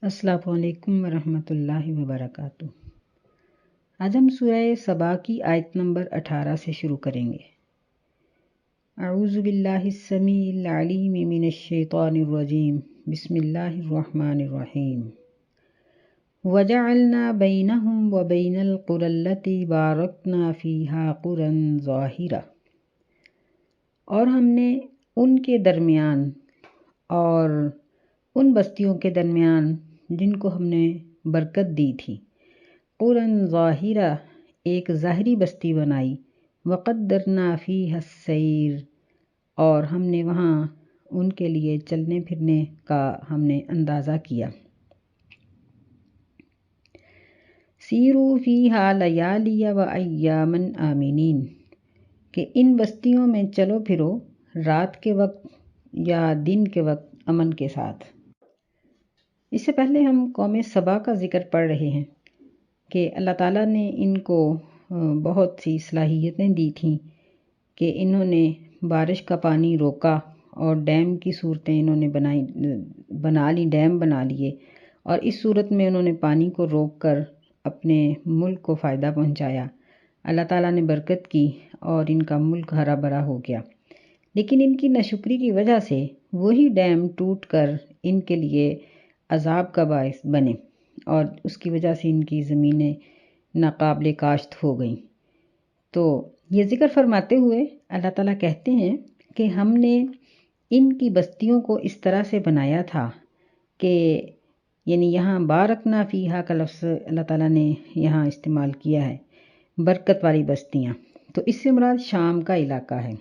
السلام علیکم ورحمۃ اللہ وبرکاتہ۔ آج ہم سورہ سبا کی آیت نمبر 18 سے شروع کریں گے۔ اعوذ باللہ السمیع العلیم من الشیطان الرجیم، بسم اللہ الرحمن الرحیم۔ وَجَعَلْنَا بَيْنَهُمْ وَبَيْنَ الْقُرَى الَّتِي بَارَكْنَا فِيهَا قُرًى ظَاهِرَةً، اور ہم نے ان کے درمیان اور ان بستیوں کے درمیان جن کو ہم نے برکت دی تھی، قرن ظاہرہ، ایک ظاہری بستی بنائی، وقدرنا فیہا السیر، اور ہم نے وہاں ان کے لیے چلنے پھرنے کا ہم نے اندازہ کیا۔ سیروا فیہا لیالی و ایاما آمنین، کہ ان بستیوں میں چلو پھرو رات کے وقت یا دن کے وقت امن کے ساتھ۔ اس سے پہلے ہم قوم سبا کا ذکر پڑھ رہے ہیں کہ اللہ تعالیٰ نے ان کو بہت سی صلاحیتیں دی تھیں کہ انہوں نے بارش کا پانی روکا اور ڈیم کی صورتیں انہوں نے بنا لی، ڈیم بنا لیے، اور اس صورت میں انہوں نے پانی کو روک کر اپنے ملک کو فائدہ پہنچایا۔ اللہ تعالیٰ نے برکت کی اور ان کا ملک ہرا بھرا ہو گیا۔ لیکن ان کی ناشکری کی وجہ سے وہی ڈیم ٹوٹ کر ان کے لیے عذاب کا باعث بنے اور اس کی وجہ سے ان کی زمینیں ناقابل کاشت ہو گئیں۔ تو یہ ذکر فرماتے ہوئے اللہ تعالیٰ کہتے ہیں کہ ہم نے ان کی بستیوں کو اس طرح سے بنایا تھا کہ یعنی یہاں بارکنا فیہا کا لفظ اللہ تعالیٰ نے یہاں استعمال کیا ہے، برکت والی بستیاں، تو اس سے مراد شام کا علاقہ ہے۔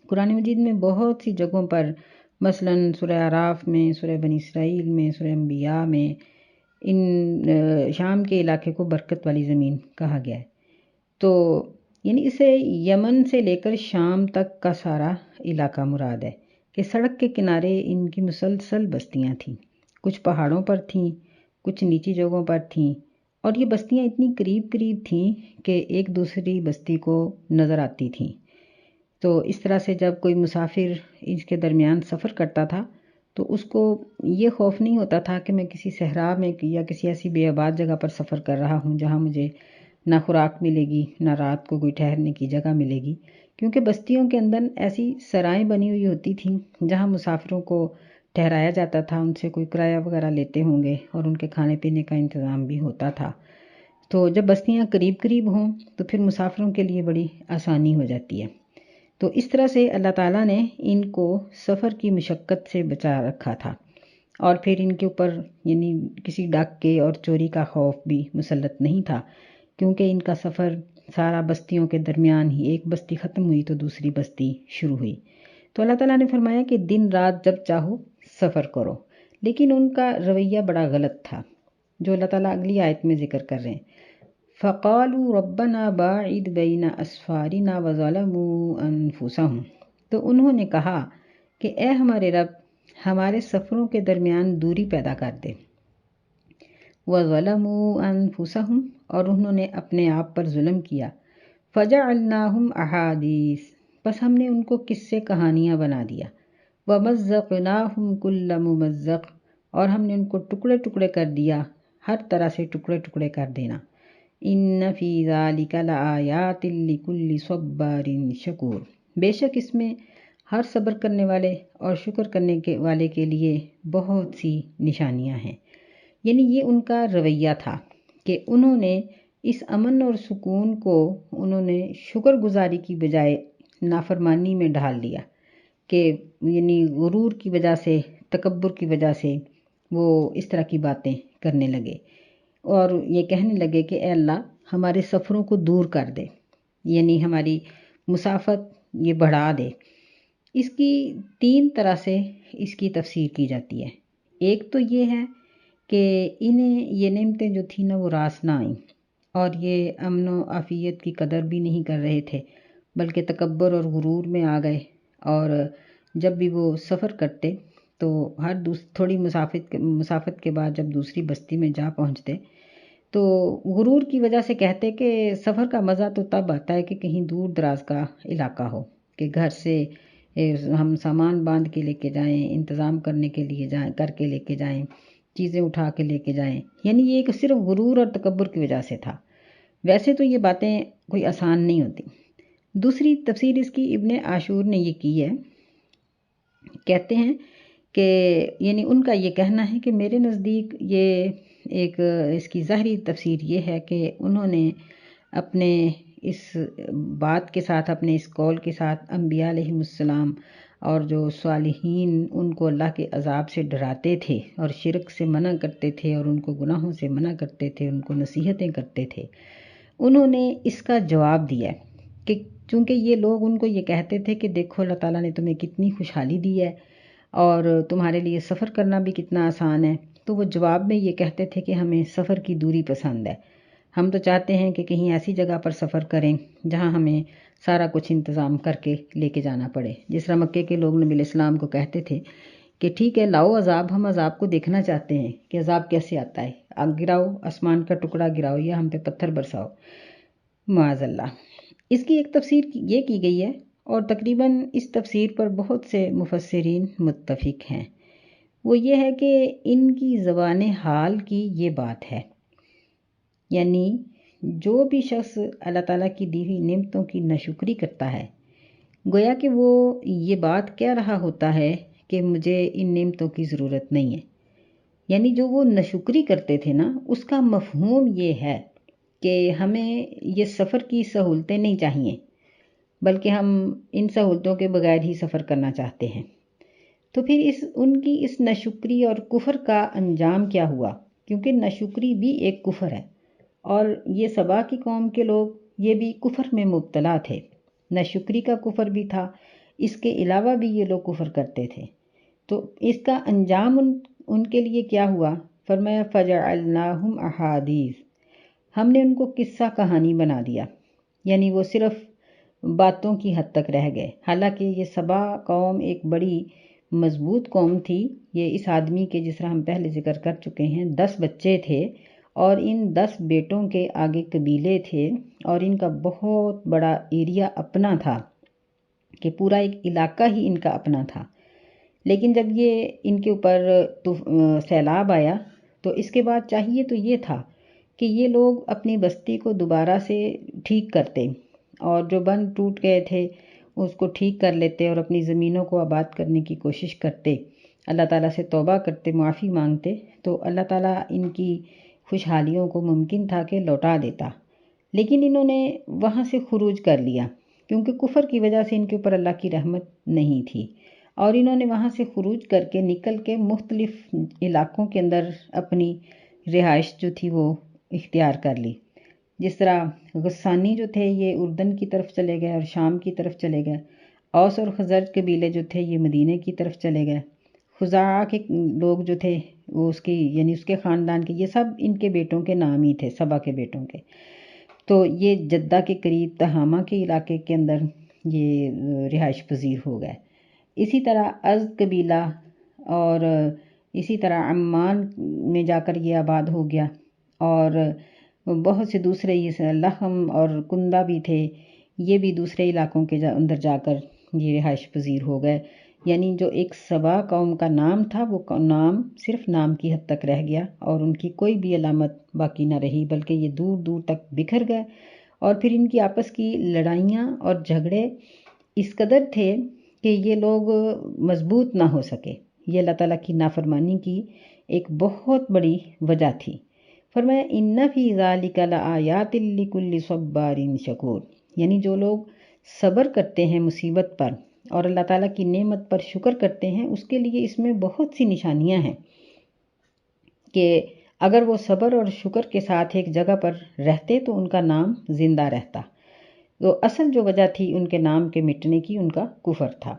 قرآن مجید میں بہت سی جگہوں پر، مثلاً سورہ اعراف میں، سورہ بنی اسرائیل میں، سورہ انبیاء میں، ان شام کے علاقے کو برکت والی زمین کہا گیا ہے۔ تو یعنی اسے یمن سے لے کر شام تک کا سارا علاقہ مراد ہے کہ سڑک کے کنارے ان کی مسلسل بستیاں تھیں، کچھ پہاڑوں پر تھیں، کچھ نیچی جگہوں پر تھیں، اور یہ بستیاں اتنی قریب قریب تھیں کہ ایک دوسری بستی کو نظر آتی تھیں۔ تو اس طرح سے جب کوئی مسافر اس کے درمیان سفر کرتا تھا تو اس کو یہ خوف نہیں ہوتا تھا کہ میں کسی صحرا میں یا کسی ایسی بے آباد جگہ پر سفر کر رہا ہوں جہاں مجھے نہ خوراک ملے گی، نہ رات کو کوئی ٹھہرنے کی جگہ ملے گی، کیونکہ بستیوں کے اندر ایسی سرائیں بنی ہوئی ہوتی تھیں جہاں مسافروں کو ٹھہرایا جاتا تھا، ان سے کوئی کرایہ وغیرہ لیتے ہوں گے اور ان کے کھانے پینے کا انتظام بھی ہوتا تھا۔ تو جب بستیاں قریب قریب ہوں تو پھر مسافروں کے لیے بڑی آسانی ہو جاتی ہے۔ تو اس طرح سے اللہ تعالیٰ نے ان کو سفر کی مشقت سے بچا رکھا تھا، اور پھر ان کے اوپر یعنی کسی ڈاکے اور چوری کا خوف بھی مسلط نہیں تھا، کیونکہ ان کا سفر سارا بستیوں کے درمیان ہی، ایک بستی ختم ہوئی تو دوسری بستی شروع ہوئی۔ تو اللہ تعالیٰ نے فرمایا کہ دن رات جب چاہو سفر کرو، لیکن ان کا رویہ بڑا غلط تھا جو اللہ تعالیٰ اگلی آیت میں ذکر کر رہے ہیں۔ فَقَالُوا رَبَّنَا بَاعِدْ بَيْنَ أَسْفَارِنَا وَظَلَمُوا أَنفُسَهُمْ، تو انہوں نے کہا کہ اے ہمارے رب، ہمارے سفروں کے درمیان دوری پیدا کر دے۔ وَظَلَمُوا أَنفُسَهُمْ، اور انہوں نے اپنے آپ پر ظلم کیا۔ فَجَعَلْنَاهُمْ أَحَادِيثَ، پس ہم نے ان کو قصے کہانیاں بنا دیا۔ وَمَزَّقْنَاهُمْ كُلَّ مُمَزَّقٍ، اور ہم نے ان کو ٹکڑے ٹکڑے کر دیا، ہر طرح سے ٹکڑے ٹکڑے کر دینا۔ إِنَّ فِي ذَلِكَ لَآيَاتٍ لِكُلِّ صَبَّارٍ شَكُورٍ، بے شک اس میں ہر صبر کرنے والے اور شکر کرنے والے کے لیے بہت سی نشانیاں ہیں۔ یعنی یہ ان کا رویہ تھا کہ انہوں نے اس امن اور سکون کو انہوں نے شکر گزاری کی بجائے نافرمانی میں ڈھال لیا، کہ یعنی غرور کی وجہ سے، تکبر کی وجہ سے وہ اس طرح کی باتیں کرنے لگے اور یہ کہنے لگے کہ اے اللہ ہمارے سفروں کو دور کر دے، یعنی ہماری مسافت یہ بڑھا دے۔ اس کی تین طرح سے اس کی تفسیر کی جاتی ہے۔ ایک تو یہ ہے کہ انہیں یہ نعمتیں جو تھیں نا وہ راس نہ آئیں، اور یہ امن و عافیت کی قدر بھی نہیں کر رہے تھے، بلکہ تکبر اور غرور میں آ گئے، اور جب بھی وہ سفر کرتے تو ہر تھوڑی مسافت کے بعد جب دوسری بستی میں جا پہنچتے تو غرور کی وجہ سے کہتے کہ سفر کا مزہ تو تب آتا ہے کہ کہیں دور دراز کا علاقہ ہو، کہ گھر سے ہم سامان باندھ کے لے کے جائیں، انتظام کرنے کے لیے کر کے لے کے جائیں، چیزیں اٹھا کے لے کے جائیں، یعنی یہ ایک صرف غرور اور تکبر کی وجہ سے تھا۔ ویسے تو یہ باتیں کوئی آسان نہیں ہوتی۔ دوسری تفسیر اس کی ابن عاشور نے یہ کی ہے، کہتے ہیں کہ یعنی ان کا یہ کہنا ہے کہ میرے نزدیک یہ ایک اس کی ظاہری تفسیر یہ ہے کہ انہوں نے اپنے اس بات کے ساتھ، اپنے اس قول کے ساتھ انبیاء علیہم السلام اور جو صالحین ان کو اللہ کے عذاب سے ڈراتے تھے اور شرک سے منع کرتے تھے اور ان کو گناہوں سے منع کرتے تھے، ان کو نصیحتیں کرتے تھے، انہوں نے اس کا جواب دیا کہ چونکہ یہ لوگ ان کو یہ کہتے تھے کہ دیکھو اللہ تعالیٰ نے تمہیں کتنی خوشحالی دی ہے اور تمہارے لیے سفر کرنا بھی کتنا آسان ہے، تو وہ جواب میں یہ کہتے تھے کہ ہمیں سفر کی دوری پسند ہے، ہم تو چاہتے ہیں کہ کہیں ایسی جگہ پر سفر کریں جہاں ہمیں سارا کچھ انتظام کر کے لے کے جانا پڑے۔ جس طرح مکے کے لوگ نبی علیہ السلام کو کہتے تھے کہ ٹھیک ہے لاؤ عذاب، ہم عذاب کو دیکھنا چاہتے ہیں کہ عذاب کیسے آتا ہے، آگ گراؤ، آسمان کا ٹکڑا گراؤ یا ہم پہ پتھر برساؤ، معاذ اللہ۔ اس کی ایک تفسیر یہ کی گئی ہے اور تقریباً اس تفسیر پر بہت سے مفسرین متفق ہیں، وہ یہ ہے کہ ان کی زبان حال کی یہ بات ہے، یعنی جو بھی شخص اللہ تعالیٰ کی دی ہوئی نعمتوں کی ناشکری کرتا ہے، گویا کہ وہ یہ بات کہہ رہا ہوتا ہے کہ مجھے ان نعمتوں کی ضرورت نہیں ہے۔ یعنی جو وہ ناشکری کرتے تھے نا، اس کا مفہوم یہ ہے کہ ہمیں یہ سفر کی سہولتیں نہیں چاہیے، بلکہ ہم ان سہولتوں کے بغیر ہی سفر کرنا چاہتے ہیں۔ تو پھر ان کی اس ناشکری اور کفر کا انجام کیا ہوا؟ کیونکہ ناشکری بھی ایک کفر ہے، اور یہ سبا کی قوم کے لوگ یہ بھی کفر میں مبتلا تھے، ناشکری کا کفر بھی تھا، اس کے علاوہ بھی یہ لوگ کفر کرتے تھے۔ تو اس کا انجام ان کے لیے کیا ہوا؟ فرمایا فَجَعَلْنَاهُمْ أَحَادِيث، ہم نے ان کو قصہ کہانی بنا دیا، یعنی وہ صرف باتوں کی حد تک رہ گئے۔ حالانکہ یہ سبا قوم ایک بڑی مضبوط قوم تھی۔ یہ اس آدمی کے، جس طرح ہم پہلے ذکر کر چکے ہیں، 10 بچے تھے اور ان 10 بیٹوں کے آگے قبیلے تھے اور ان کا بہت بڑا ایریا اپنا تھا کہ پورا ایک علاقہ ہی ان کا اپنا تھا۔ لیکن جب یہ ان کے اوپر سیلاب آیا تو اس کے بعد چاہیے تو یہ تھا کہ یہ لوگ اپنی بستی کو دوبارہ سے ٹھیک کرتے اور جو بند ٹوٹ گئے تھے اس کو ٹھیک کر لیتے اور اپنی زمینوں کو آباد کرنے کی کوشش کرتے، اللہ تعالیٰ سے توبہ کرتے، معافی مانگتے، تو اللہ تعالیٰ ان کی خوشحالیوں کو ممکن تھا کہ لوٹا دیتا۔ لیکن انہوں نے وہاں سے خروج کر لیا کیونکہ کفر کی وجہ سے ان کے اوپر اللہ کی رحمت نہیں تھی، اور انہوں نے وہاں سے خروج کر کے نکل کے مختلف علاقوں کے اندر اپنی رہائش جو تھی وہ اختیار کر لی۔ جس طرح غسانی جو تھے یہ اردن کی طرف چلے گئے اور شام کی طرف چلے گئے، اوس اور خزرج قبیلے جو تھے یہ مدینے کی طرف چلے گئے، خزاعہ کے لوگ جو تھے وہ اس کی یعنی اس کے خاندان کے، یہ سب ان کے بیٹوں کے نام ہی تھے، سبا کے بیٹوں کے۔ تو یہ جدہ کے قریب تہامہ کے علاقے کے اندر یہ رہائش پذیر ہو گئے۔ اسی طرح ازد قبیلہ اور اسی طرح عمان میں جا کر یہ آباد ہو گیا، اور بہت سے دوسرے یہ لحم اور کندہ بھی تھے، یہ بھی دوسرے علاقوں کے اندر جا کر یہ رہائش پذیر ہو گئے۔ یعنی جو ایک سبا قوم کا نام تھا وہ نام صرف نام کی حد تک رہ گیا اور ان کی کوئی بھی علامت باقی نہ رہی، بلکہ یہ دور دور تک بکھر گئے۔ اور پھر ان کی آپس کی لڑائیاں اور جھگڑے اس قدر تھے کہ یہ لوگ مضبوط نہ ہو سکے۔ یہ اللہ تعالیٰ کی نافرمانی کی ایک بہت بڑی وجہ تھی۔ فرمایا ان فی ذالک لآیات لکل صبار شکور، یعنی جو لوگ صبر کرتے ہیں مصیبت پر اور اللہ تعالیٰ کی نعمت پر شکر کرتے ہیں، اس کے لیے اس میں بہت سی نشانیاں ہیں کہ اگر وہ صبر اور شکر کے ساتھ ایک جگہ پر رہتے تو ان کا نام زندہ رہتا۔ تو اصل جو وجہ تھی ان کے نام کے مٹنے کی ان کا کفر تھا۔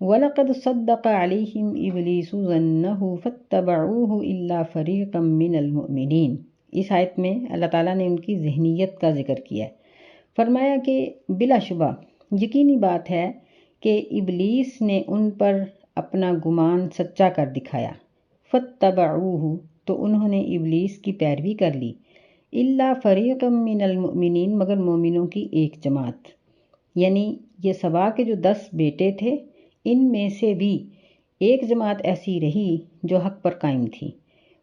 وَلَقَدْ صَدَّقَ عَلَيْهِمْ إِبْلِيسُ ظَنَّهُ فَاتَّبَعُوهُ إِلَّا فَرِيقًا مِّنَ الْمُؤْمِنِينَ۔ اس آیت میں اللہ تعالیٰ نے ان کی ذہنیت کا ذکر کیا ہے۔ فرمایا کہ بلا شبہ یقینی بات ہے کہ ابلیس نے ان پر اپنا گمان سچا کر دکھایا۔ فَاتَّبَعُوهُ، تو انہوں نے ابلیس کی پیروی کر لی۔ إِلَّا فَرِيقًا مِّنَ الْمُؤْمِنِينَ، مگر مومنوں کی ایک جماعت، یعنی یہ سبا کے جو 10 بیٹے تھے ان میں سے بھی ایک جماعت ایسی رہی جو حق پر قائم تھی۔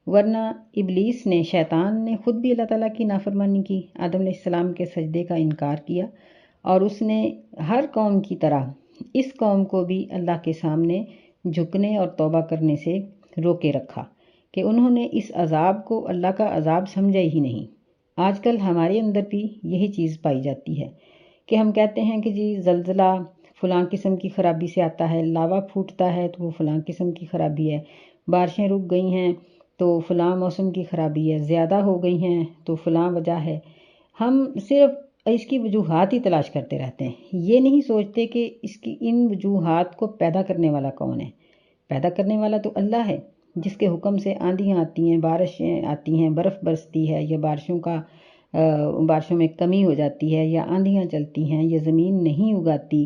ورنہ ابلیس نے، شیطان نے خود بھی اللہ تعالیٰ کی نافرمانی کی، آدم علیہ السلام کے سجدے کا انکار کیا، اور اس نے ہر قوم کی طرح اس قوم کو بھی اللہ کے سامنے جھکنے اور توبہ کرنے سے روکے رکھا کہ انہوں نے اس عذاب کو اللہ کا عذاب سمجھا ہی نہیں۔ آج کل ہمارے اندر بھی یہی چیز پائی جاتی ہے کہ ہم کہتے ہیں کہ جی زلزلہ فلاں قسم کی خرابی سے آتا ہے، لاوا پھوٹتا ہے تو وہ فلاں قسم کی خرابی ہے، بارشیں رک گئی ہیں تو فلاں موسم کی خرابی ہے، زیادہ ہو گئی ہیں تو فلاں وجہ ہے۔ ہم صرف اس کی وجوہات ہی تلاش کرتے رہتے ہیں، یہ نہیں سوچتے کہ اس کی ان وجوہات کو پیدا کرنے والا کون ہے۔ پیدا کرنے والا تو اللہ ہے، جس کے حکم سے آندھیاں آتی ہیں، بارشیں آتی ہیں، برف برستی ہے، یا بارشوں میں کمی ہو جاتی ہے، یا آندھیاں چلتی ہیں، یا زمین نہیں اگاتی،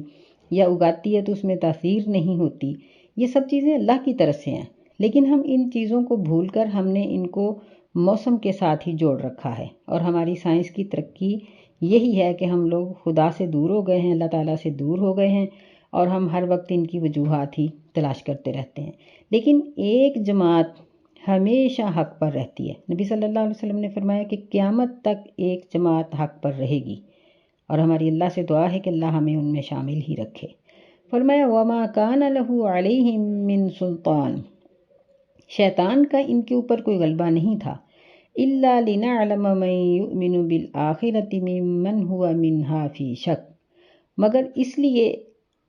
یا اگاتی ہے تو اس میں تاثیر نہیں ہوتی۔ یہ سب چیزیں اللہ کی طرف سے ہیں، لیکن ہم ان چیزوں کو بھول کر ہم نے ان کو موسم کے ساتھ ہی جوڑ رکھا ہے، اور ہماری سائنس کی ترقی یہی ہے کہ ہم لوگ خدا سے دور ہو گئے ہیں، اللہ تعالیٰ سے دور ہو گئے ہیں، اور ہم ہر وقت ان کی وجوہات ہی تلاش کرتے رہتے ہیں۔ لیکن ایک جماعت ہمیشہ حق پر رہتی ہے۔ نبی صلی اللہ علیہ وسلم نے فرمایا کہ قیامت تک ایک جماعت حق پر رہے گی، اور ہماری اللہ سے دعا ہے کہ اللہ ہمیں ان میں شامل ہی رکھے۔ فرمایا وَمَا كَانَ لَهُ عَلَيْهِم مِّن سُلطان، شیطان کا ان کے اوپر کوئی غلبہ نہیں تھا، إِلَّا لِنَعْلَمَ مَن يُؤْمِنُ بِالْآخِرَةِ مِمَّنْ هُوَ مِنْهَا فِي شَكٍّ، مگر اس لیے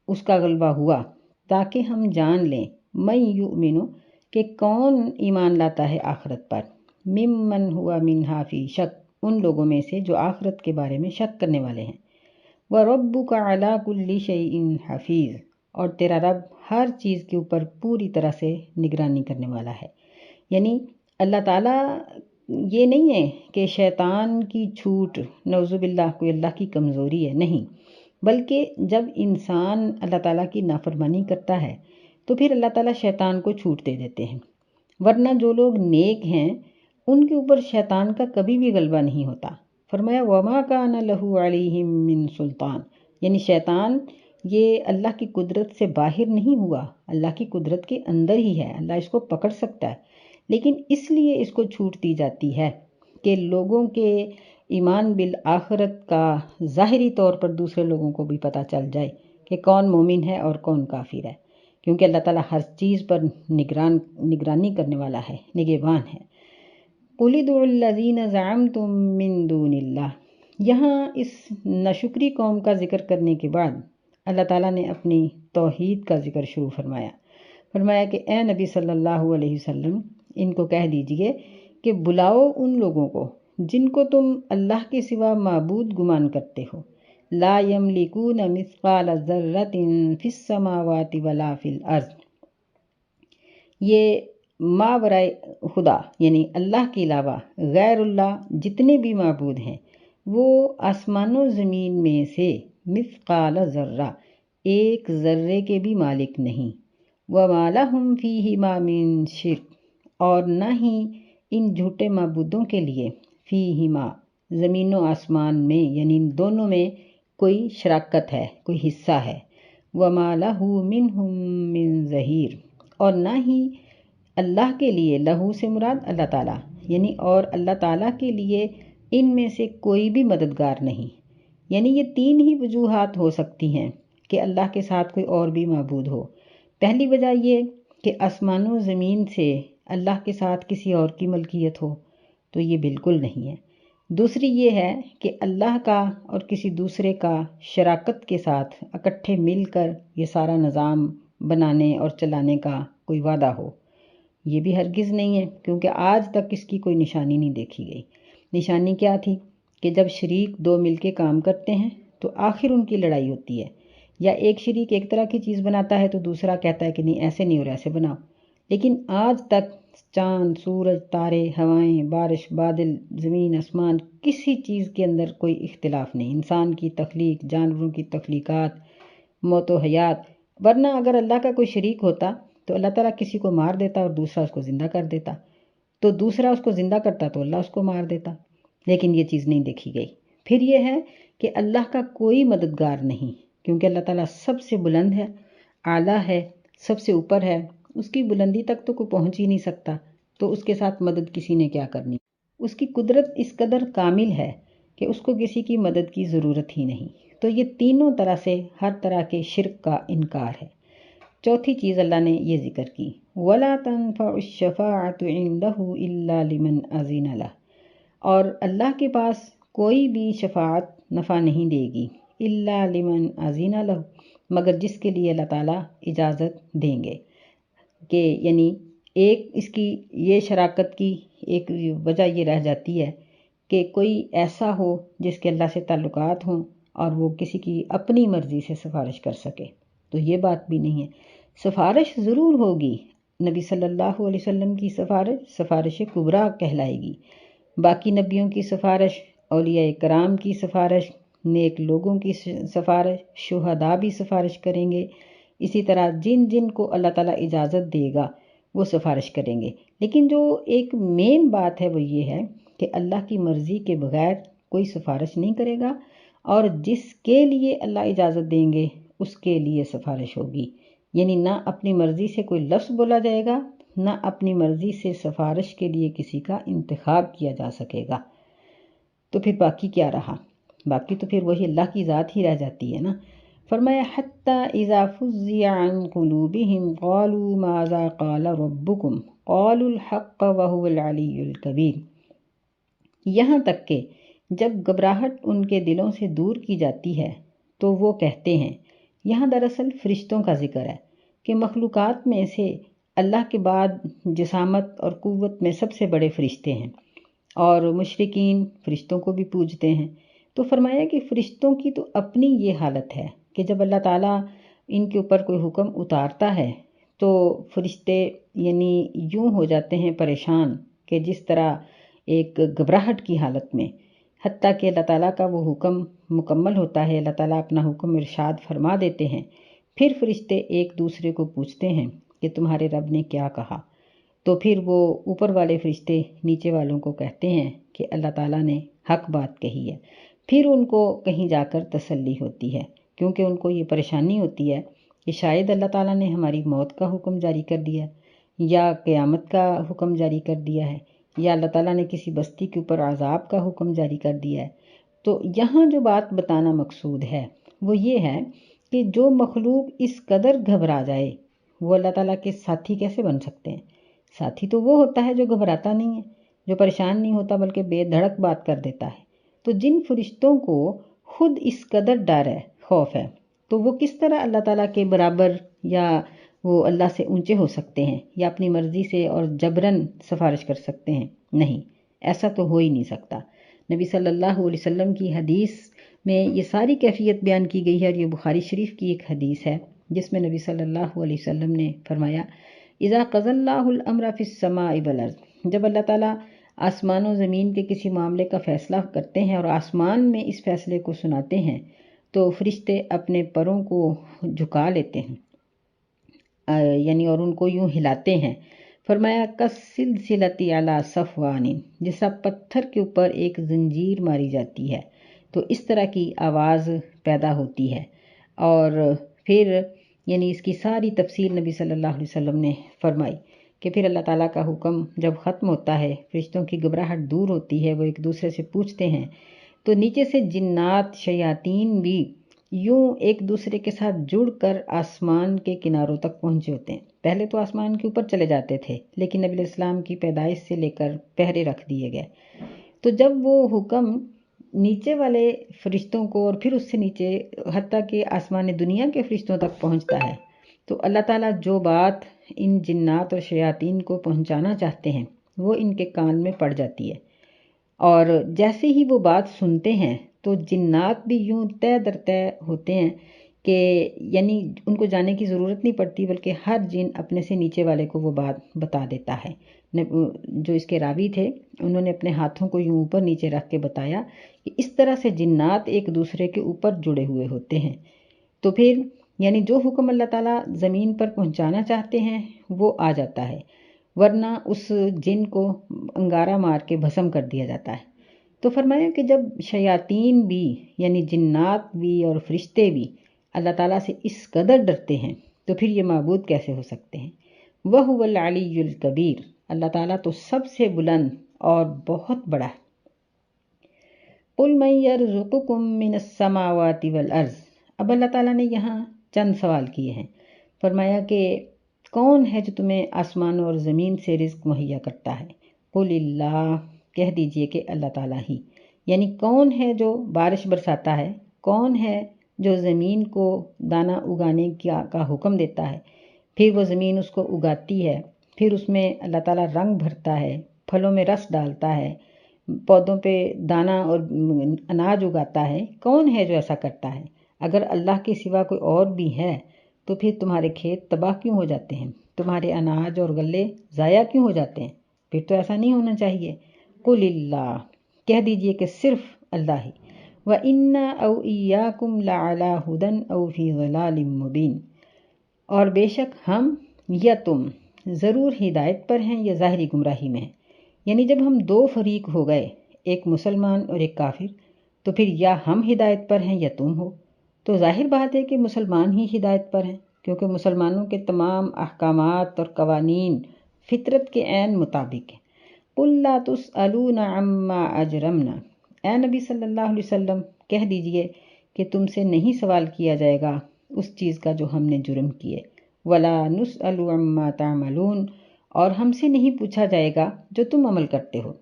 اس کا غلبہ ہوا تاکہ ہم جان لیں من یؤمن کہ کون ایمان لاتا ہے آخرت پر، ممن ہوا منہا فی شک، ان لوگوں میں سے جو آخرت کے بارے میں شک کرنے والے ہیں۔ وَرَبُّكَ عَلَىٰ كُلِّ شَيْءٍ حَفِيظٌ، اور تیرا رب ہر چیز کے اوپر پوری طرح سے نگرانی کرنے والا ہے۔ یعنی اللہ تعالیٰ یہ نہیں ہے کہ شیطان کی چھوٹ نعوذ باللہ کوئی اللہ کی کمزوری ہے، نہیں، بلکہ جب انسان اللہ تعالیٰ کی نافرمانی کرتا ہے تو پھر اللہ تعالیٰ شیطان کو چھوٹ دے دیتے ہیں، ورنہ جو لوگ نیک ہیں ان کے اوپر شیطان کا کبھی بھی غلبہ نہیں ہوتا۔ فرمایا وَمَا كَانَ لَهُ عَلَيْهِم مِّن سُلطان، یعنی شیطان یہ اللہ کی قدرت سے باہر نہیں ہوا، اللہ کی قدرت کے اندر ہی ہے، اللہ اس کو پکڑ سکتا ہے، لیکن اس لیے اس کو چھوٹ دی جاتی ہے کہ لوگوں کے ایمان بالآخرت کا ظاہری طور پر دوسرے لوگوں کو بھی پتہ چل جائے کہ کون مومن ہے اور کون کافر ہے، کیونکہ اللہ تعالیٰ ہر چیز پر نگرانی کرنے والا ہے، نگہبان ہے۔ قُلِ ادْعُوا الَّذِينَ زَعَمْتُم مِّن دُونِ اللَّهِ، یہاں اس ناشکری قوم کا ذکر کرنے کے بعد اللہ تعالیٰ نے اپنی توحید کا ذکر شروع فرمایا کہ اے نبی صلی اللہ علیہ وسلم ان کو کہہ دیجئے کہ بلاؤ ان لوگوں کو جن کو تم اللہ کے سوا معبود گمان کرتے ہو، لا یملکون مثقال ذرۃ فی السماوات ولا فی الارض، یہ ماورائے خدا یعنی اللہ کے علاوہ غیر اللہ جتنے بھی معبود ہیں وہ آسمان و زمین میں سے مثقال ذرہ ایک ذرے کے بھی مالک نہیں، وما لہم فیہما من شرک، اور نہ ہی ان جھوٹے معبودوں کے لیے فیہما زمین و آسمان میں یعنی ان دونوں میں کوئی شراکت ہے، کوئی حصہ ہے، وما لہ منہم من ظہیر، اور نہ ہی اللہ کے لیے، لہو سے مراد اللہ تعالیٰ یعنی اور اللہ تعالیٰ کے لیے ان میں سے کوئی بھی مددگار نہیں۔ یعنی یہ تین ہی وجوہات ہو سکتی ہیں کہ اللہ کے ساتھ کوئی اور بھی معبود ہو۔ پہلی وجہ یہ کہ آسمان و زمین سے اللہ کے ساتھ کسی اور کی ملکیت ہو، تو یہ بالکل نہیں ہے۔ دوسری یہ ہے کہ اللہ کا اور کسی دوسرے کا شراکت کے ساتھ اکٹھے مل کر یہ سارا نظام بنانے اور چلانے کا کوئی وعدہ ہو، یہ بھی ہرگز نہیں ہے، کیونکہ آج تک اس کی کوئی نشانی نہیں دیکھی گئی۔ نشانی کیا تھی کہ جب شریک دو مل کے کام کرتے ہیں تو آخر ان کی لڑائی ہوتی ہے، یا ایک شریک ایک طرح کی چیز بناتا ہے تو دوسرا کہتا ہے کہ نہیں ایسے نہیں اور ایسے بناؤ۔ لیکن آج تک چاند، سورج، تارے، ہوائیں، بارش، بادل، زمین، آسمان، کسی چیز کے اندر کوئی اختلاف نہیں، انسان کی تخلیق، جانوروں کی تخلیقات، موت و حیات، ورنہ اگر اللہ کا کوئی شریک ہوتا تو اللہ تعالیٰ کسی کو مار دیتا اور دوسرا اس کو زندہ کر دیتا، تو دوسرا اس کو زندہ کرتا تو اللہ اس کو مار دیتا، لیکن یہ چیز نہیں دیکھی گئی۔ پھر یہ ہے کہ اللہ کا کوئی مددگار نہیں، کیونکہ اللہ تعالیٰ سب سے بلند ہے، اعلیٰ ہے، سب سے اوپر ہے، اس کی بلندی تک تو کوئی پہنچ ہی نہیں سکتا، تو اس کے ساتھ مدد کسی نے کیا کرنی۔ اس کی قدرت اس قدر کامل ہے کہ اس کو کسی کی مدد کی ضرورت ہی نہیں۔ تو یہ تینوں طرح سے ہر طرح کے شرک کا انکار ہے۔ چوتھی چیز اللہ نے یہ ذکر کی، وَلَا تَنفَعُ الشَّفَاعَةُ عِندَهُ إِلَّا لِمَنْ أَذِنَ لَهُ، اور اللہ کے پاس کوئی بھی شفاعت نفع نہیں دے گی إِلَّا لِمَنْ أَذِنَ لَهُ، مگر جس کے لیے اللہ تعالیٰ اجازت دیں گے۔ کہ یعنی ایک اس کی یہ شراکت کی ایک وجہ یہ رہ جاتی ہے کہ کوئی ایسا ہو جس کے اللہ سے تعلقات ہوں اور وہ کسی کی اپنی مرضی سے سفارش کر سکے، تو یہ بات بھی نہیں ہے۔ سفارش ضرور ہوگی، نبی صلی اللہ علیہ وسلم کی سفارش کبریٰ کہلائے گی، باقی نبیوں کی سفارش، اولیاء کرام کی سفارش، نیک لوگوں کی سفارش، شہداء بھی سفارش کریں گے، اسی طرح جن جن کو اللہ تعالیٰ اجازت دے گا وہ سفارش کریں گے۔ لیکن جو ایک مین بات ہے وہ یہ ہے کہ اللہ کی مرضی کے بغیر کوئی سفارش نہیں کرے گا، اور جس کے لیے اللہ اجازت دیں گے اس کے لیے سفارش ہوگی۔ یعنی نہ اپنی مرضی سے کوئی لفظ بولا جائے گا، نہ اپنی مرضی سے سفارش کے لیے کسی کا انتخاب کیا جا سکے گا۔ تو پھر باقی کیا رہا؟ باقی تو پھر وہی اللہ کی ذات ہی رہ جاتی ہے نا۔ فرمایا حَتَّى إِذَا فُزِّعَ عَن قُلُوبِهِمْ قَالُوا مَاذَا قَالَ رَبُّكُمْ قَالُوا الْحَقَّ وَهُوَ الْعَلِيُّ الْكَبِيرُ، یہاں تک کہ جب گھبراہٹ ان کے دلوں سے دور کی جاتی ہے تو وہ کہتے ہیں، یہاں دراصل فرشتوں کا ذکر ہے کہ مخلوقات میں سے اللہ کے بعد جسامت اور قوت میں سب سے بڑے فرشتے ہیں، اور مشرکین فرشتوں کو بھی پوجتے ہیں۔ تو فرمایا کہ فرشتوں کی تو اپنی یہ حالت ہے کہ جب اللہ تعالیٰ ان کے اوپر کوئی حکم اتارتا ہے تو فرشتے یعنی یوں ہو جاتے ہیں پریشان کہ جس طرح ایک گھبراہٹ کی حالت میں، حتیٰ کہ اللہ تعالیٰ کا وہ حکم مکمل ہوتا ہے، اللہ تعالیٰ اپنا حکم ارشاد فرما دیتے ہیں، پھر فرشتے ایک دوسرے کو پوچھتے ہیں کہ تمہارے رب نے کیا کہا، تو پھر وہ اوپر والے فرشتے نیچے والوں کو کہتے ہیں کہ اللہ تعالیٰ نے حق بات کہی ہے۔ پھر ان کو کہیں جا کر تسلی ہوتی ہے، کیونکہ ان کو یہ پریشانی ہوتی ہے کہ شاید اللہ تعالیٰ نے ہماری موت کا حکم جاری کر دیا، یا قیامت کا حکم جاری کر دیا ہے، یا اللہ تعالیٰ نے کسی بستی کے اوپر عذاب کا حکم جاری کر دیا ہے۔ تو یہاں جو بات بتانا مقصود ہے وہ یہ ہے کہ جو مخلوق اس قدر گھبرا جائے وہ اللہ تعالیٰ کے ساتھی کیسے بن سکتے ہیں؟ ساتھی تو وہ ہوتا ہے جو گھبراتا نہیں ہے، جو پریشان نہیں ہوتا بلکہ بے دھڑک بات کر دیتا ہے۔ تو جن فرشتوں کو خود اس قدر ڈر ہے، خوف ہے، تو وہ کس طرح اللہ تعالیٰ کے برابر یا وہ اللہ سے اونچے ہو سکتے ہیں یا اپنی مرضی سے اور جبراً سفارش کر سکتے ہیں؟ نہیں، ایسا تو ہو ہی نہیں سکتا۔ نبی صلی اللہ علیہ وسلم کی حدیث میں یہ ساری کیفیت بیان کی گئی ہے، اور یہ بخاری شریف کی ایک حدیث ہے جس میں نبی صلی اللہ علیہ وسلم نے فرمایا، اذا قضى اللہ الامر فی السماء والارض، جب اللہ تعالیٰ آسمان و زمین کے کسی معاملے کا فیصلہ کرتے ہیں اور آسمان میں اس فیصلے کو سناتے ہیں تو فرشتے اپنے پروں کو جھکا لیتے ہیں، یعنی اور ان کو یوں ہلاتے ہیں۔ فرمایا کالسلسلۃ علی صفوان، جیسا پتھر کے اوپر ایک زنجیر ماری جاتی ہے، تو اس طرح کی آواز پیدا ہوتی ہے۔ اور پھر یعنی اس کی ساری تفصیل نبی صلی اللہ علیہ وسلم نے فرمائی کہ پھر اللہ تعالیٰ کا حکم جب ختم ہوتا ہے، فرشتوں کی گھبراہٹ دور ہوتی ہے، وہ ایک دوسرے سے پوچھتے ہیں، تو نیچے سے جنات شیاطین بھی یوں ایک دوسرے کے ساتھ جڑ کر آسمان کے کناروں تک پہنچے ہوتے ہیں۔ پہلے تو آسمان کے اوپر چلے جاتے تھے، لیکن نبی علیہ السلام کی پیدائش سے لے کر پہرے رکھ دیے گئے۔ تو جب وہ حکم نیچے والے فرشتوں کو اور پھر اس سے نیچے حتیٰ کہ آسمان دنیا کے فرشتوں تک پہنچتا ہے، تو اللہ تعالیٰ جو بات ان جنات اور شیاطین کو پہنچانا چاہتے ہیں وہ ان کے کان میں پڑ جاتی ہے، اور جیسے ہی وہ بات سنتے ہیں تو جنات بھی یوں تہ در تہ ہوتے ہیں کہ یعنی ان کو جانے کی ضرورت نہیں پڑتی، بلکہ ہر جن اپنے سے نیچے والے کو وہ بات بتا دیتا ہے۔ جو اس کے راوی تھے انہوں نے اپنے ہاتھوں کو یوں اوپر نیچے رکھ کے بتایا کہ اس طرح سے جنات ایک دوسرے کے اوپر جڑے ہوئے ہوتے ہیں۔ تو پھر یعنی جو حکم اللہ تعالیٰ زمین پر پہنچانا چاہتے ہیں وہ آ جاتا ہے، ورنہ اس جن کو انگارہ مار کے بھسم کر دیا جاتا ہے۔ تو فرمایا کہ جب شیاطین بھی یعنی جنات بھی اور فرشتے بھی اللہ تعالیٰ سے اس قدر ڈرتے ہیں تو پھر یہ معبود کیسے ہو سکتے ہیں؟ وَهُوَ الْعَلِيُّ الْكَبِيرُ، اللہ تعالیٰ تو سب سے بلند اور بہت بڑا ہے۔ قُلْ مَن يَرْزُقُكُم مِّنَ السَّمَاوَاتِ وَالْأَرْضِ، اب اللہ تعالیٰ نے یہاں چند سوال کیے ہیں۔ فرمایا کہ کون ہے جو تمہیں آسمانوں اور زمین سے رزق مہیا کرتا ہے؟ قُلِ اللَّهُ، کہہ دیجئے کہ اللہ تعالیٰ ہی، یعنی کون ہے جو بارش برساتا ہے، کون ہے جو زمین کو دانہ اگانے کا حکم دیتا ہے، پھر وہ زمین اس کو اگاتی ہے، پھر اس میں اللہ تعالیٰ رنگ بھرتا ہے، پھلوں میں رس ڈالتا ہے، پودوں پہ دانہ اور اناج اگاتا ہے۔ کون ہے جو ایسا کرتا ہے؟ اگر اللہ کے سوا کوئی اور بھی ہے تو پھر تمہارے کھیت تباہ کیوں ہو جاتے ہیں؟ تمہارے اناج اور غلے ضائع کیوں ہو جاتے ہیں؟ پھر تو ایسا نہیں ہونا چاہیے۔ قُلِ اللَّهُ، کہہ دیجئے کہ صرف اللہ ہی۔ وَإِنَّا أَوْ إِيَّاكُمْ لَعَلَىٰ هُدًى أَوْ فِي ضَلَالٍ مُّبِينٍ، اور بے شک ہم یا تم ضرور ہدایت پر ہیں یا ظاہری گمراہی میں ہیں۔ یعنی جب ہم دو فریق ہو گئے، ایک مسلمان اور ایک کافر، تو پھر یا ہم ہدایت پر ہیں یا تم ہو۔ تو ظاہر بات ہے کہ مسلمان ہی ہدایت پر ہیں، کیونکہ مسلمانوں کے تمام احکامات اور قوانین فطرت کے عین مطابق ہیں۔ قُلْ لَا تُسْأَلُونَ عَمَّا أَجْرَمْنَا، اے نبی صلی اللہ علیہ وسلم کہہ دیجئے کہ تم سے نہیں سوال کیا جائے گا اس چیز کا جو ہم نے جرم کیے۔ وَلَا نُسْأَلُ عَمَّا تَعْمَلُونَ، اور ہم سے نہیں پوچھا جائے گا جو تم عمل کرتے ہو۔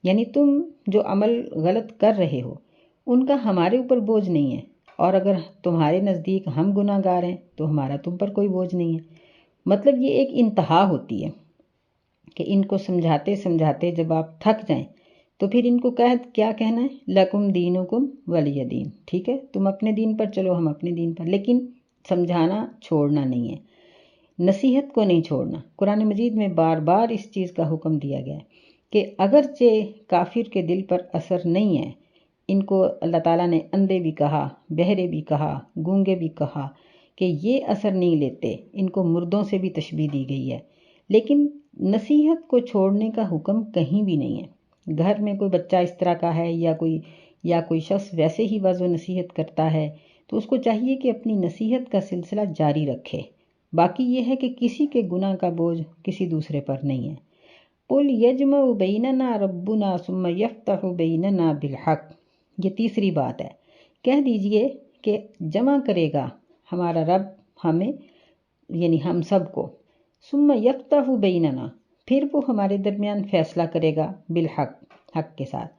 یعنی تم جو عمل غلط کر رہے ہو ان کا ہمارے اوپر بوجھ نہیں ہے، اور اگر تمہارے نزدیک ہم گناہ گار ہیں تو ہمارا تم پر کوئی بوجھ نہیں ہے۔ مطلب یہ ایک انتہا ہوتی ہے کہ ان کو سمجھاتے سمجھاتے جب آپ تھک جائیں تو پھر ان کو کیا کہنا ہے؟ لَکُمْ دِینُکُمْ وَلِیَ دین، ٹھیک ہے، تم اپنے دین پر چلو، ہم اپنے دین پر، لیکن سمجھانا چھوڑنا نہیں ہے، نصیحت کو نہیں چھوڑنا۔ قرآن مجید میں بار بار اس چیز کا حکم دیا گیا ہے کہ اگرچہ کافر کے دل پر اثر نہیں ہے، ان کو اللہ تعالیٰ نے اندھے بھی کہا، بہرے بھی کہا، گونگے بھی کہا کہ یہ اثر نہیں لیتے، ان کو مردوں سے بھی تشبیہ دی گئی ہے، لیکن نصیحت کو چھوڑنے کا حکم کہیں بھی نہیں ہے۔ گھر میں کوئی بچہ اس طرح کا ہے یا کوئی شخص ویسے ہی وعظ و نصیحت کرتا ہے تو اس کو چاہیے کہ اپنی نصیحت کا سلسلہ جاری رکھے۔ باقی یہ ہے کہ کسی کے گناہ کا بوجھ کسی دوسرے پر نہیں ہے۔ قُلْ يَجْمَعُ بَيْنَنَا رَبُّنَا ثُمَّ يَفْتَحُ بَيْنَنَا بِالْحَقِّ، یہ تیسری بات ہے۔ کہہ دیجئے کہ جمع کرے گا ہمارا رب ہمیں، یعنی ہم سب کو، ثُمَّ يَفْتَحُ بَيْنَنَا، پھر وہ ہمارے درمیان فیصلہ کرے گا، بالحق، حق کے ساتھ۔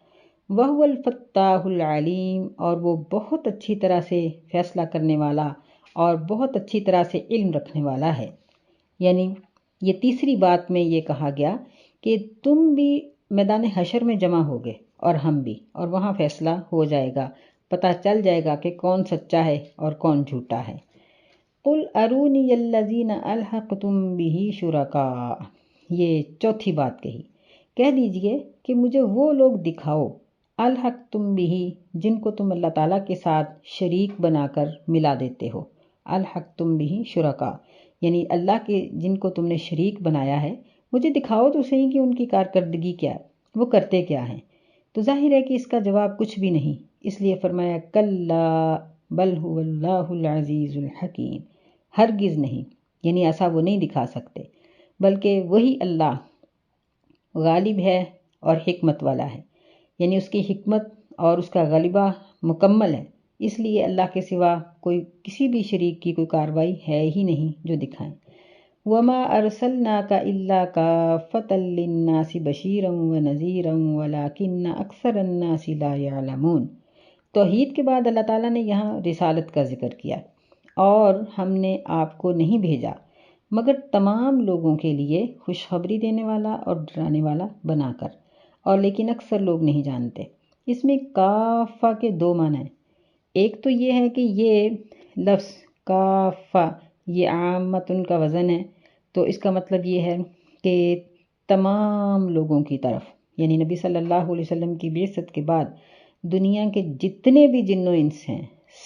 وَهُوَ الْفَتَّاحُ الْعَلِيمُ، اور وہ بہت اچھی طرح سے فیصلہ کرنے والا اور بہت اچھی طرح سے علم رکھنے والا ہے۔ یعنی یہ تیسری بات میں یہ کہا گیا کہ تم بھی میدان حشر میں جمع ہوگے اور ہم بھی، اور وہاں فیصلہ ہو جائے گا، پتہ چل جائے گا کہ کون سچا ہے اور کون جھوٹا ہے۔ قُلْ أَرُونِيَ الَّذِينَ أَلْحَقْتُمْ بِهِ شُرَكَاءَ، یہ چوتھی بات کہی۔ کہہ دیجئے کہ مجھے وہ لوگ دکھاؤ، الحقتم بہ، جن کو تم اللہ تعالیٰ کے ساتھ شریک بنا کر ملا دیتے ہو۔ الحقتم بہ شرکا، یعنی اللہ کے جن کو تم نے شریک بنایا ہے، مجھے دکھاؤ تو صحیح کہ ان کی کارکردگی کیا ہے، وہ کرتے کیا ہیں۔ تو ظاہر ہے کہ اس کا جواب کچھ بھی نہیں، اس لیے فرمایا کلا بل هو اللہ العزیز الحکیم، ہرگز نہیں، یعنی ایسا وہ نہیں دکھا سکتے، بلکہ وہی اللہ غالب ہے اور حکمت والا ہے، یعنی اس کی حکمت اور اس کا غلبہ مکمل ہے، اس لیے اللہ کے سوا کوئی کسی بھی شریک کی کوئی کاروائی ہے ہی نہیں جو دکھائیں۔ وَمَا أَرْسَلْنَاكَ إِلَّا كَافَّةً لِلنَّاسِ بَشِيرًا وَنَذِيرًا وَلَكِنَّ أَكْثَرَ النَّاسِ لَا يَعْلَمُونَ۔ توحید کے بعد اللہ تعالیٰ نے یہاں رسالت کا ذکر کیا، اور ہم نے آپ کو نہیں بھیجا مگر تمام لوگوں کے لیے خوشخبری دینے والا اور ڈرانے والا بنا کر، اور لیکن اکثر لوگ نہیں جانتے۔ اس میں کافہ کے دو معنی ہیں۔ ایک تو یہ ہے کہ یہ لفظ کافہ یہ عامتن کا وزن ہے، تو اس کا مطلب یہ ہے کہ تمام لوگوں کی طرف، یعنی نبی صلی اللہ علیہ وسلم کی بعثت کے بعد دنیا کے جتنے بھی جن و انس ہیں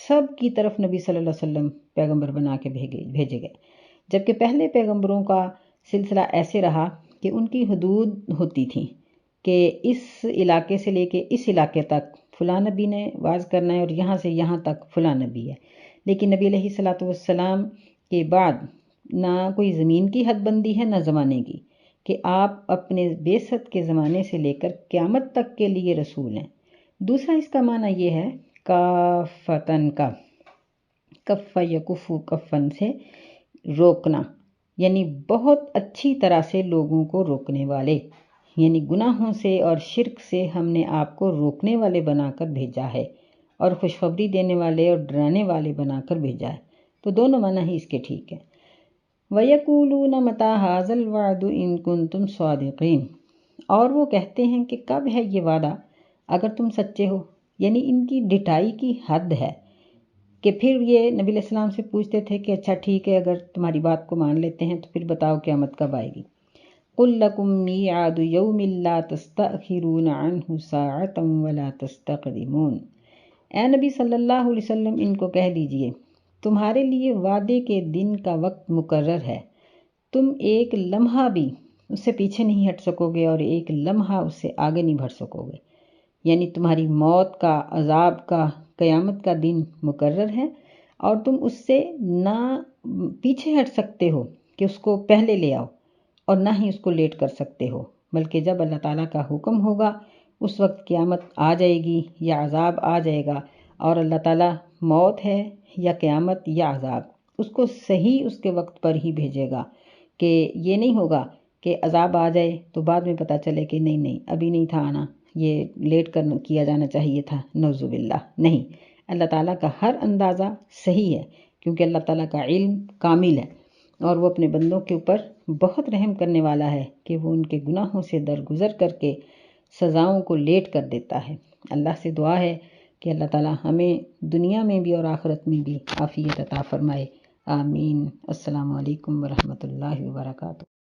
سب کی طرف نبی صلی اللہ علیہ وسلم پیغمبر بنا کے بھیجے گئے، جبکہ پہلے پیغمبروں کا سلسلہ ایسے رہا کہ ان کی حدود ہوتی تھیں کہ اس علاقے سے لے کے اس علاقے تک فلاں نبی نے واعظ کرنا ہے اور یہاں سے یہاں تک فلاں نبی ہے، لیکن نبی علیہ الصلوۃ والسلام کے بعد نہ کوئی زمین کی حد بندی ہے نہ زمانے کی، کہ آپ اپنے بعثت کے زمانے سے لے کر قیامت تک کے لیے رسول ہیں۔ دوسرا اس کا معنی یہ ہے کافتن کا، کف یکفو کفن سے روکنا، یعنی بہت اچھی طرح سے لوگوں کو روکنے والے، یعنی گناہوں سے اور شرک سے ہم نے آپ کو روکنے والے بنا کر بھیجا ہے اور خوشخبری دینے والے اور ڈرانے والے بنا کر بھیجا ہے۔ تو دونوں معنی ہی اس کے ٹھیک ہیں۔ وَيَقُولُونَ مَتَىٰ هَٰذَا الْوَعْدُ إِن كُنتُمْ صَادِقِينَ، اور وہ کہتے ہیں کہ کب ہے یہ وعدہ اگر تم سچے ہو، یعنی ان کی ڈٹائی کی حد ہے کہ پھر یہ نبی علیہ السلام سے پوچھتے تھے کہ اچھا ٹھیک ہے اگر تمہاری بات کو مان لیتے ہیں تو پھر بتاؤ قیامت کب آئے گی۔ قُل لَّكُم مِّيعَادُ يَوْمٍ لَّا تَسْتَأْخِرُونَ عَنْهُ سَاعَةً وَلَا تَسْتَقْدِمُونَ، اے نبی صلی اللہ علیہ وسلم ان کو کہہ دیجئے تمہارے لیے وعدے کے دن کا وقت مقرر ہے، تم ایک لمحہ بھی اس سے پیچھے نہیں ہٹ سکو گے اور ایک لمحہ اس سے آگے نہیں بڑھ سکو گے، یعنی تمہاری موت کا، عذاب کا، قیامت کا دن مقرر ہے اور تم اس سے نہ پیچھے ہٹ سکتے ہو کہ اس کو پہلے لے آؤ اور نہ ہی اس کو لیٹ کر سکتے ہو، بلکہ جب اللہ تعالیٰ کا حکم ہوگا اس وقت قیامت آ جائے گی یا عذاب آ جائے گا، اور اللہ تعالیٰ موت ہے یا قیامت یا عذاب اس کو صحیح اس کے وقت پر ہی بھیجے گا، کہ یہ نہیں ہوگا کہ عذاب آ جائے تو بعد میں پتہ چلے کہ نہیں ابھی نہیں تھا آنا، یہ لیٹ کیا جانا چاہیے تھا، نعوذ باللہ۔ نہیں، اللہ تعالیٰ کا ہر اندازہ صحیح ہے کیونکہ اللہ تعالیٰ کا علم کامل ہے اور وہ اپنے بندوں کے اوپر بہت رحم کرنے والا ہے کہ وہ ان کے گناہوں سے درگزر کر کے سزاؤں کو لیٹ کر دیتا ہے۔ اللہ سے دعا ہے کہ اللہ تعالیٰ ہمیں دنیا میں بھی اور آخرت میں بھی عافیت عطا فرمائے، آمین۔ السلام علیکم ورحمۃ اللہ وبرکاتہ۔